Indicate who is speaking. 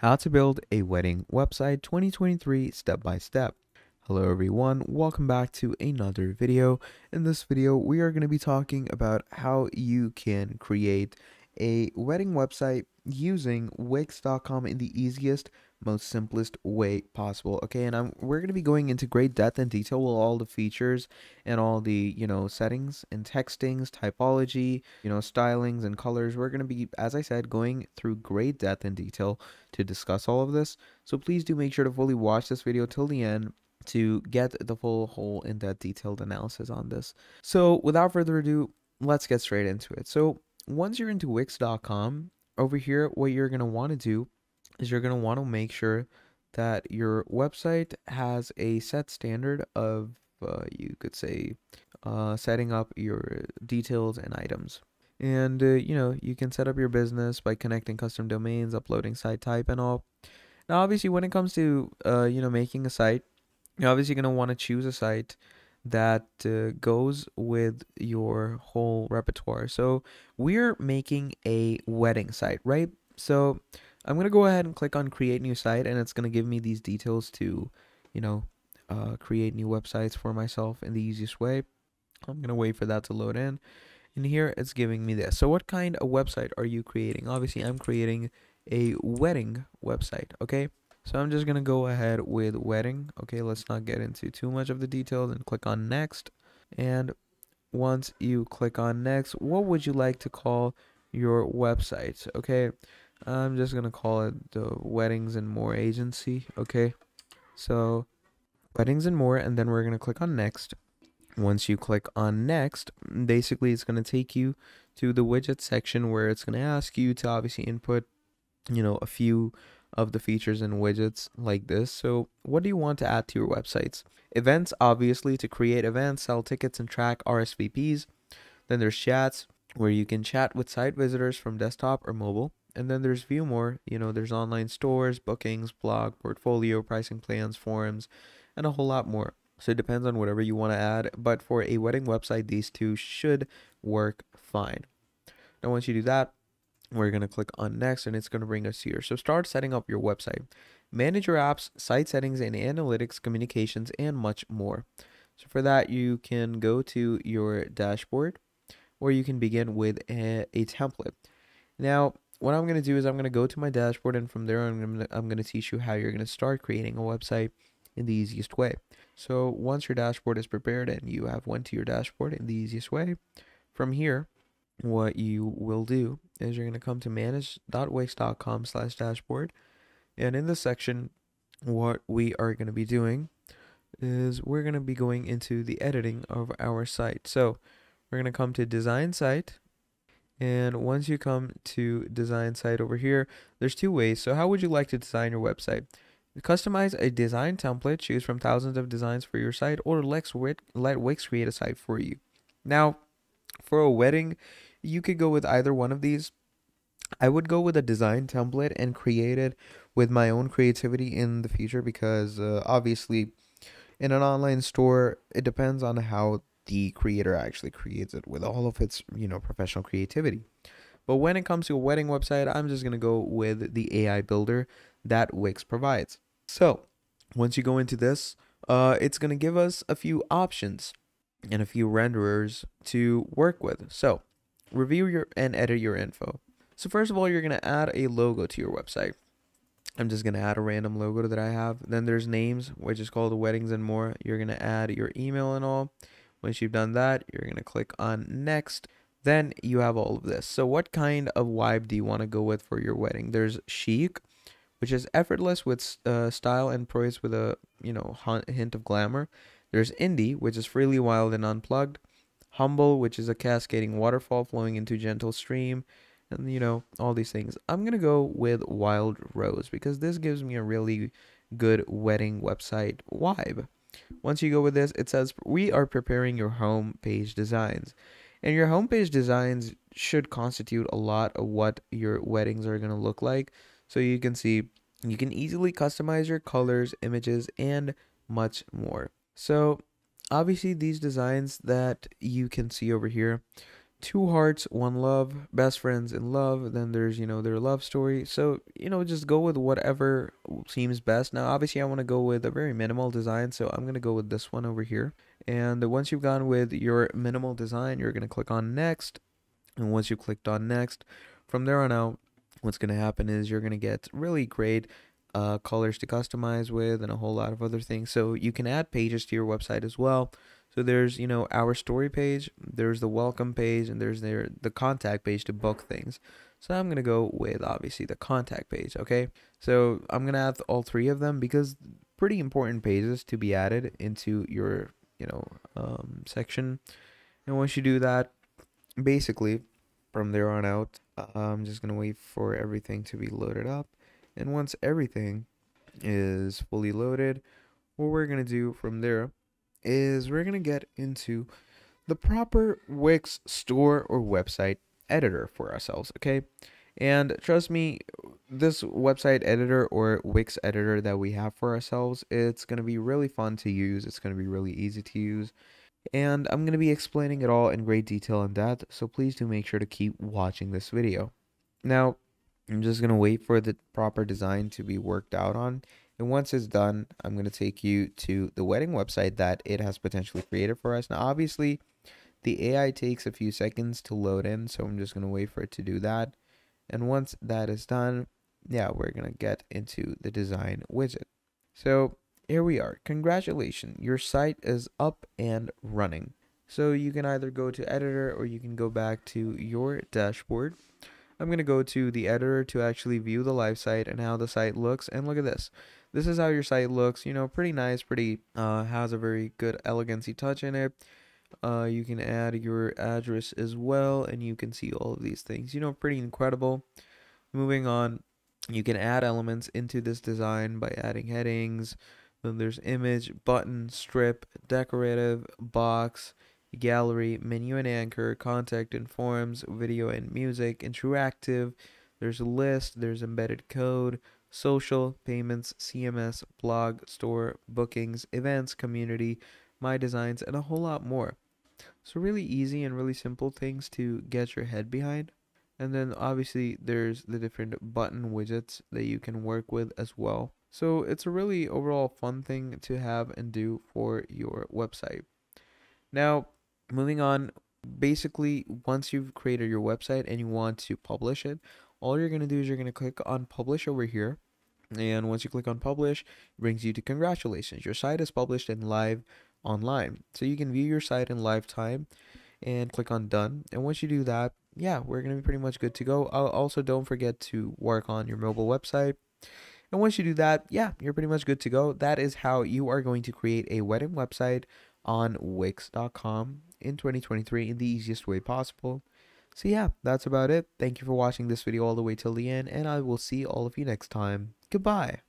Speaker 1: How to build a wedding website 2023 step by step. Hello everyone, welcome back to another video. In this video, we are going to be talking about how you can create a wedding website using Wix.com in the easiest, most simplest way possible. Okay, and we're going to be going into great depth and detail with all the features and all the, settings and textings, typology, stylings and colors. We're going to be, as I said, going through great depth and detail to discuss all of this. So please do make sure to fully watch this video till the end to get the full whole in-depth detailed analysis on this. So without further ado, let's get straight into it. So once you're into Wix.com, over here, what you're going to want to do is you're going to want to make sure that your website has a set standard of, you could say, setting up your details and items. And, you can set up your business by connecting custom domains, uploading site type and all. Now, obviously, when it comes to, making a site, you're obviously going to want to choose a site that goes with your whole repertoire. So we're making a wedding site, right? So I'm going to go ahead and click on create new site, and it's going to give me these details to, create new websites for myself in the easiest way. I'm going to wait for that to load in. And here it's giving me this. So what kind of website are you creating? Obviously, I'm creating a wedding website, okay? So I'm just going to go ahead with wedding. Okay, let's not get into too much of the details and click on next. And once you click on next, what would you like to call your website? Okay, I'm just going to call it the Weddings and More Agency. Okay, so Weddings and More, and then we're going to click on next. Once you click on next, basically it's going to take you to the widget section where it's going to ask you to obviously input, a few of the features and widgets like this. So what do you want to add to your websites? Events, obviously, to create events, sell tickets, and track RSVPs. Then there's chats, where you can chat with site visitors from desktop or mobile. And then there's view more, there's online stores, bookings, blog, portfolio, pricing plans, forums, and a whole lot more. So it depends on whatever you want to add, but for a wedding website, these two should work fine. Now, once you do that, we're going to click on next, and it's going to bring us here. So start setting up your website. Manage your apps, site settings, and analytics, communications, and much more. So for that, you can go to your dashboard, or you can begin with a template. Now, what I'm going to do is I'm going to go to my dashboard, and from there, I'm going to teach you how you're going to start creating a website in the easiest way. So once your dashboard is prepared and you have went to your dashboard in the easiest way, from here, what you will do is you're going to come to manage.wix.com/dashboard. And in this section, what we are going to be doing is we're going to be going into the editing of our site. So we're going to come to design site. And once you come to design site over here, there's two ways. So how would you like to design your website? Customize a design template, choose from thousands of designs for your site, or let Wix create a site for you. Now, for a wedding, you could go with either one of these. I would go with a design template and create it with my own creativity in the future because obviously in an online store, it depends on how the creator actually creates it with all of its, professional creativity. But when it comes to a wedding website, I'm just going to go with the AI builder that Wix provides. So once you go into this, it's going to give us a few options and a few renderers to work with. So review and edit your info. So first of all, you're going to add a logo to your website. I'm just going to add a random logo that I have. Then there's names, which is called Weddings and More. You're going to add your email and all. Once you've done that, you're going to click on next. Then you have all of this. So what kind of vibe do you want to go with for your wedding? There's chic, which is effortless with style and poise with a, hint of glamour. There's indie, which is freely wild and unplugged. Humble, which is a cascading waterfall flowing into gentle stream. And, all these things. I'm going to go with Wild Rose because this gives me a really good wedding website vibe. Once you go with this, it says, we are preparing your home page designs. And your homepage designs should constitute a lot of what your weddings are going to look like. So you can see, you can easily customize your colors, images, and much more. So obviously these designs that you can see over here, two hearts, one love, best friends in love. Then there's, their love story. So, just go with whatever seems best. Now, obviously, I want to go with a very minimal design. So I'm going to go with this one over here. And once you've gone with your minimal design, you're going to click on next. And once you clicked on next, from there on out, what's going to happen is you're going to get really great colors to customize with and a whole lot of other things. So you can add pages to your website as well. So there's, our story page, there's the welcome page, and there's the contact page to book things. So I'm going to go with obviously the contact page, okay? So I'm going to add all three of them because pretty important pages to be added into your, section. And once you do that, basically from there on out, I'm just going to wait for everything to be loaded up. And once everything is fully loaded, what we're going to do from there is we're going to get into the proper Wix store or website editor for ourselves, okay? And trust me, this website editor or Wix editor that we have for ourselves, it's going to be really fun to use. It's going to be really easy to use. And I'm going to be explaining it all in great detail and depth, so please do make sure to keep watching this video. Now, I'm just going to wait for the proper design to be worked out on. And once it's done, I'm going to take you to the wedding website that it has potentially created for us. Now, obviously, the AI takes a few seconds to load in, so I'm just going to wait for it to do that. And once that is done, yeah, we're going to get into the design widget. So here we are. Congratulations, your site is up and running. So you can either go to editor or you can go back to your dashboard. I'm going to go to the editor to actually view the live site and how the site looks. And look at this. This is how your site looks. Pretty nice, pretty, has a very good elegancy touch in it. You can add your address as well, and you can see all of these things. Pretty incredible. Moving on, you can add elements into this design by adding headings. Then there's image, button, strip, decorative, box, gallery, menu and anchor, contact and forms, video and music, interactive. There's a list, there's embedded code, social, payments, CMS, blog, store, bookings, events, community, my designs, and a whole lot more. So really easy and really simple things to get your head behind. And then obviously there's the different button widgets that you can work with as well. So it's a really overall fun thing to have and do for your website. Now, moving on, basically once you've created your website and you want to publish it, all you're going to do is you're going to click on publish over here. And once you click on publish, it brings you to congratulations. Your site is published and live online. So you can view your site in live time and click on done. And once you do that, yeah, we're going to be pretty much good to go. Also, don't forget to work on your mobile website. And once you do that, yeah, you're pretty much good to go. That is how you are going to create a wedding website on Wix.com in 2023 in the easiest way possible. So yeah, that's about it. Thank you for watching this video all the way till the end, and I will see all of you next time. Goodbye.